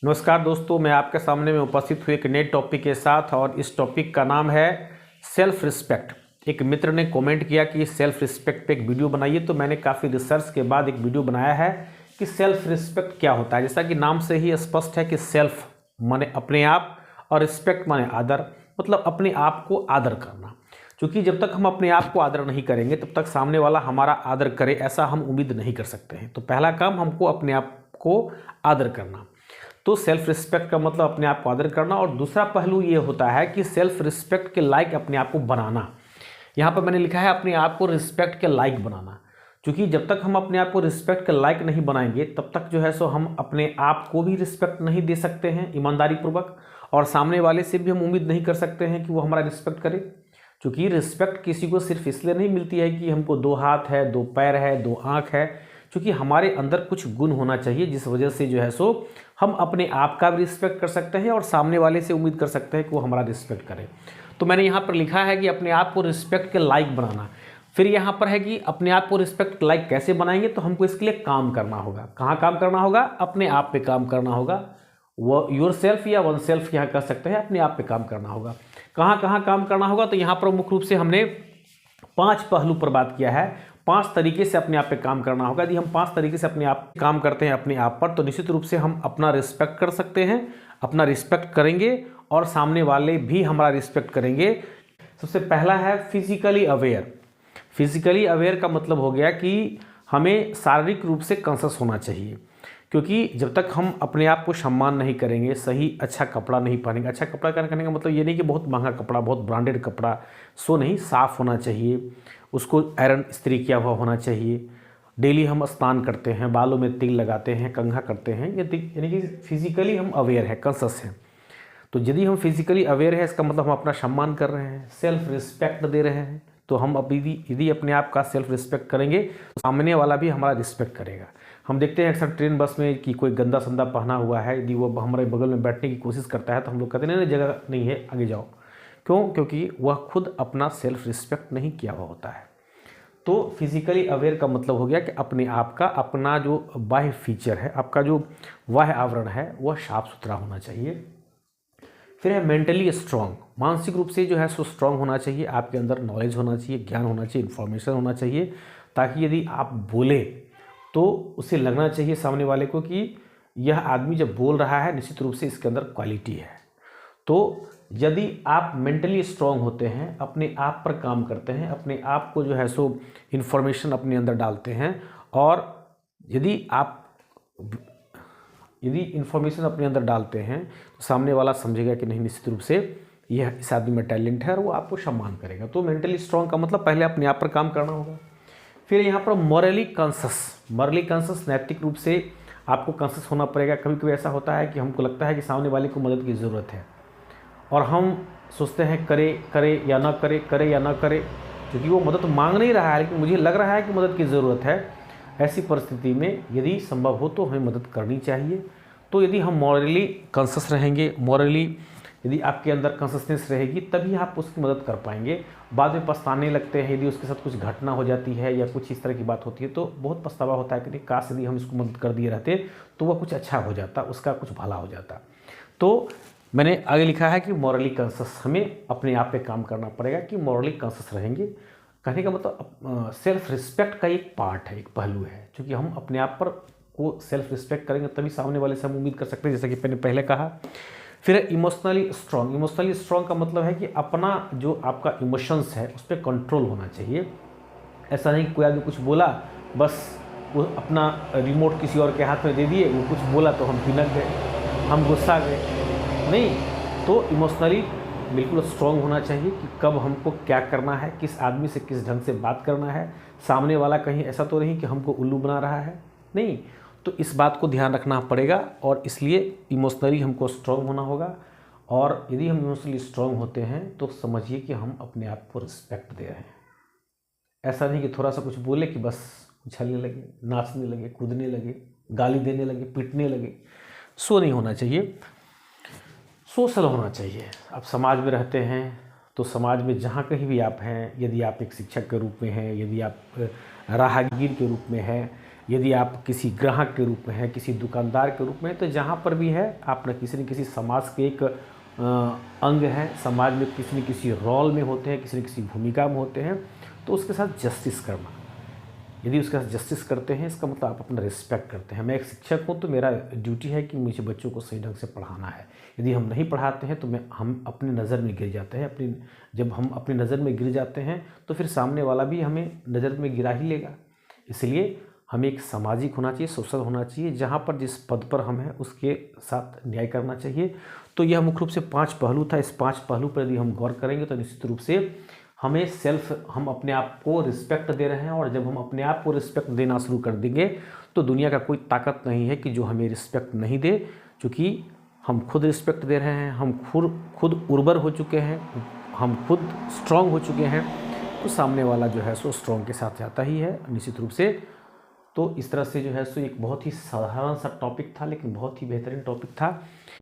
नमस्कार दोस्तों, मैं आपके सामने में उपस्थित हुए एक नए टॉपिक के साथ और इस टॉपिक का नाम है सेल्फ रिस्पेक्ट। एक मित्र ने कमेंट किया कि सेल्फ रिस्पेक्ट पे एक वीडियो बनाइए, तो मैंने काफ़ी रिसर्च के बाद एक वीडियो बनाया है कि सेल्फ रिस्पेक्ट क्या होता है। जैसा कि नाम से ही स्पष्ट है कि सेल्फ माने अपने आप और रिस्पेक्ट माने आदर, मतलब अपने आप को आदर करना। क्योंकि जब तक हम अपने आप को आदर नहीं करेंगे तब तक सामने वाला हमारा आदर करे ऐसा हम उम्मीद नहीं कर सकते हैं। तो पहला काम हमको अपने आप को आदर करना। तो सेल्फ रिस्पेक्ट का मतलब अपने आप को आदर करना। और दूसरा पहलू ये होता है कि सेल्फ रिस्पेक्ट के लायक अपने आप को बनाना। यहाँ पर मैंने लिखा है अपने आप को रिस्पेक्ट के लायक बनाना। क्योंकि जब तक हम अपने आप को रिस्पेक्ट के लायक नहीं बनाएंगे तब तक जो है सो हम अपने आप को भी रिस्पेक्ट नहीं दे सकते हैं ईमानदारी पूर्वक, और सामने वाले से भी हम उम्मीद नहीं कर सकते हैं कि वो हमारा रिस्पेक्ट करे। क्योंकि रिस्पेक्ट किसी को सिर्फ इसलिए नहीं मिलती है कि हमको 2 हाथ है, 2 पैर है, 2 आँख है। क्योंकि हमारे अंदर कुछ गुण होना चाहिए जिस वजह से जो है सो हम अपने आप का भी रिस्पेक्ट कर सकते हैं और सामने वाले से उम्मीद कर सकते हैं कि वो हमारा रिस्पेक्ट करे। तो मैंने यहाँ पर लिखा है कि अपने आप को रिस्पेक्ट के लायक बनाना। फिर यहाँ पर है कि अपने आप को रिस्पेक्ट के लायक कैसे बनाएंगे, तो हमको इसके लिए काम करना होगा। कहाँ काम करना होगा? अपने आप पे काम करना होगा। वो योर सेल्फ या वन सेल्फ यहाँ कर सकते हैं, अपने आप पे काम करना होगा। कहाँ कहाँ काम करना होगा? तो यहाँ पर मुख्य रूप से हमने 5 पहलू पर बात किया है। 5 तरीके से अपने आप पे काम करना होगा। यदि हम 5 तरीके से अपने आप काम करते हैं अपने आप पर, तो निश्चित रूप से हम अपना रिस्पेक्ट कर सकते हैं, अपना रिस्पेक्ट करेंगे और सामने वाले भी हमारा रिस्पेक्ट करेंगे। सबसे पहला है फिजिकली अवेयर। फिजिकली अवेयर का मतलब हो गया कि हमें शारीरिक रूप से कॉन्शियस होना चाहिए। क्योंकि जब तक हम अपने आप को सम्मान नहीं करेंगे, सही अच्छा कपड़ा नहीं पहनेंगे। अच्छा कपड़ा करने का मतलब ये नहीं कि बहुत महंगा कपड़ा, बहुत ब्रांडेड कपड़ा, सो नहीं, साफ़ होना चाहिए, उसको आयरन इस्त्री किया हुआ होना चाहिए। डेली हम स्नान करते हैं, बालों में तेल लगाते हैं, कंघा करते हैं, यानी कि फिजिकली हम अवेयर है, कॉन्शियस हैं। तो यदि हम फिजिकली अवेयर है इसका मतलब हम अपना सम्मान कर रहे हैं, सेल्फ रिस्पेक्ट दे रहे हैं। तो हम यदि अपने आप का सेल्फ रिस्पेक्ट करेंगे तो सामने वाला भी हमारा रिस्पेक्ट करेगा। हम देखते हैं अक्सर ट्रेन बस में कि कोई गंदा संदा पहना हुआ है, यदि वो हमारे बगल में बैठने की कोशिश करता है तो हम लोग कहते हैं नहीं, जगह नहीं है, आगे जाओ। क्यों? क्योंकि वह खुद अपना सेल्फ रिस्पेक्ट नहीं किया हुआ होता है। तो फिजिकली अवेयर का मतलब हो गया कि अपने आप का, अपना जो बाह्य फीचर है, आपका जो बाह्य आवरण है वह साफ सुथरा होना चाहिए। फिर है मेंटली स्ट्रांग। मानसिक रूप से जो है सो स्ट्रांग होना चाहिए। आपके अंदर नॉलेज होना चाहिए, ज्ञान होना चाहिए, इन्फॉर्मेशन होना चाहिए, ताकि यदि आप बोले तो उसे लगना चाहिए सामने वाले को कि यह आदमी जब बोल रहा है निश्चित रूप से इसके अंदर क्वालिटी है। तो यदि आप मेंटली स्ट्रांग होते हैं, अपने आप पर काम करते हैं, अपने आप को जो है सो इन्फॉर्मेशन अपने अंदर डालते हैं, और यदि इन्फॉर्मेशन अपने अंदर डालते हैं तो सामने वाला समझेगा कि नहीं, निश्चित रूप से यह इस आदमी में टैलेंट है और वो आपको सम्मान करेगा। तो मेंटली स्ट्रांग का मतलब पहले अपने आप पर काम करना होगा। फिर यहाँ पर मॉरली कॉन्शियस, नैतिक रूप से आपको कॉन्शियस होना पड़ेगा। कभी कभी ऐसा होता है कि हमको लगता है कि सामने वाले को मदद की ज़रूरत है और हम सोचते हैं करे या ना करे, क्योंकि वो मदद मांग नहीं रहा है लेकिन मुझे लग रहा है कि मदद की ज़रूरत है। ऐसी परिस्थिति में यदि संभव हो तो हमें मदद करनी चाहिए। तो यदि हम मॉरली कॉन्शियस रहेंगे, यदि आपके अंदर कॉन्शियसनेस रहेगी, तभी आप उसकी मदद कर पाएंगे। बाद में पछताने लगते हैं, यदि उसके साथ कुछ घटना हो जाती है या कुछ इस तरह की बात होती है तो बहुत पछतावा होता है कि नहीं, काश यदि हम इसको मदद कर दिए रहते तो वह कुछ अच्छा हो जाता, उसका कुछ भला हो जाता। तो मैंने आगे लिखा है कि मॉरली कॉन्शियस, हमें अपने आप पे काम करना पड़ेगा कि मॉरली कॉन्शियस रहेंगे। कहने का मतलब सेल्फ रिस्पेक्ट का एक पार्ट है, एक पहलू है। क्योंकि हम अपने आप पर को सेल्फ रिस्पेक्ट करेंगे तभी सामने वाले से हम उम्मीद कर सकते हैं, जैसा कि मैंने पहले कहा। फिर इमोशनली स्ट्रांग का मतलब है कि अपना जो आपका इमोशंस है उस पर कंट्रोल होना चाहिए। ऐसा नहीं कि कोई आदमी कुछ बोला, बस वो अपना रिमोट किसी और के हाथ में दे दिए, वो कुछ बोला तो हम भिनक गए, हम गुस्सा गए। नहीं, तो इमोशनली बिल्कुल स्ट्रांग होना चाहिए कि कब हमको क्या करना है, किस आदमी से किस ढंग से बात करना है। सामने वाला कहीं ऐसा तो नहीं कि हमको उल्लू बना रहा है, नहीं। तो इस बात को ध्यान रखना पड़ेगा और इसलिए इमोशनली हमको स्ट्रांग होना होगा। और यदि हम इमोशनली स्ट्रांग होते हैं तो समझिए कि हम अपने आप को रिस्पेक्ट दे रहे हैं। ऐसा नहीं कि थोड़ा सा कुछ बोले कि बस उछलने लगे, नाचने लगे, कूदने लगे, गाली देने लगे, पीटने लगे। सो नहीं होना चाहिए, सोशल होना चाहिए। आप समाज में रहते हैं तो समाज में जहाँ कहीं भी आप हैं, यदि आप एक शिक्षक के रूप में हैं, यदि आप राहगीर के रूप में हैं, यदि आप किसी ग्राहक के रूप में हैं, किसी दुकानदार के रूप में, तो जहाँ पर भी है आप न किसी समाज के एक अंग हैं, समाज में किसी न किसी रोल में होते हैं, किसी न किसी भूमिका में होते हैं, तो उसके साथ जस्टिस करना। यदि उसके साथ जस्टिस करते हैं, इसका मतलब आप अपना रिस्पेक्ट करते हैं। मैं एक शिक्षक हूँ तो मेरा ड्यूटी है कि मुझे बच्चों को सही ढंग से पढ़ाना है। यदि हम नहीं पढ़ाते हैं तो हम अपनी नज़र में गिर जाते हैं। जब हम अपनी नज़र में गिर जाते हैं तो फिर सामने वाला भी हमें नज़र में गिरा ही लेगा। इसलिए हमें एक सामाजिक होना चाहिए, सोशल होना चाहिए, जहाँ पर जिस पद पर हम हैं उसके साथ न्याय करना चाहिए। तो यह मुख्य रूप से 5 पहलू था। इस 5 पहलू पर यदि हम गौर करेंगे तो निश्चित रूप से हम अपने आप को रिस्पेक्ट दे रहे हैं। और जब हम अपने आप को रिस्पेक्ट देना शुरू कर देंगे तो दुनिया का कोई ताकत नहीं है कि जो हमें रिस्पेक्ट नहीं दे, क्योंकि हम खुद रिस्पेक्ट दे रहे हैं, हम खुद उर्वर हो चुके हैं, हम खुद स्ट्रांग हो चुके हैं, तो सामने वाला जो है सो स्ट्रांग के साथ जाता ही है निश्चित रूप से। तो इस तरह से जो है सो एक बहुत ही साधारण सा टॉपिक था, लेकिन बहुत ही बेहतरीन टॉपिक था।